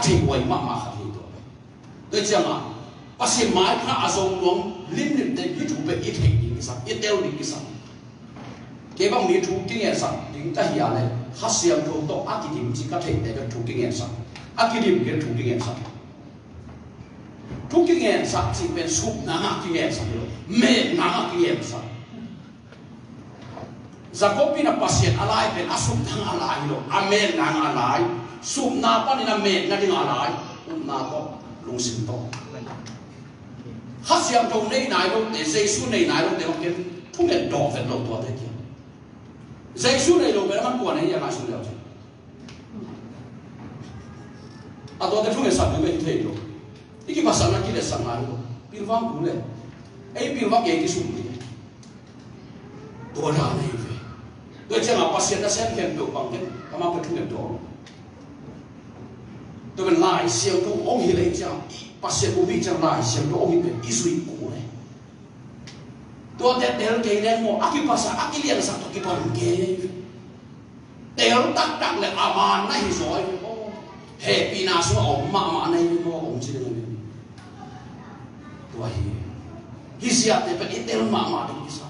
thầy quay mà khát hi đó tôi chẳng à bác sĩ mai khá azong luồng lim lim để ít chụp ít thầy đi cái sao ít đeo đi cái sao cái bằng mi thu kinh nghiệm sao những cái hiện này hát xem thu to ác cái điểm chỉ có thể để thu kinh nghiệm sao ác cái điểm cái thu kinh nghiệm sao thu kinh nghiệm sao chỉเป็นสุขนะkinh nghiệm sao mệtนะkinh nghiệm sao Jacobi na pasien alai pen asum thang alai lo amen nang alai sum na pa ni na men na ding alai na ko lung sim to hasiam thong nei nai lo te jesu nei nai lo te ken thung le do vet lo to te kia jesu nei lo be man ko nei ya ma su le a do te thung le sa be te lo iki pasal na ki le sang ai lo pilwang ku le ei pilwang ke ki sum ni do ra nei tôi chẳng là pasien đã xem hiện tượng bằng cái mà phải thu nhập đó tôi bên lại xem tôi ông hiểu đấy chẳng pasien cũng bị chẳng lại xem tôi ông hiểu cái suy cũ này tôi để cái này một aki pasal aki liang satu aki baru ke đều tak tak le aman này rồi happy na số ông mà này nó ông chỉ được tôi hiểu cái gì à thì phải ít đều mà đi sao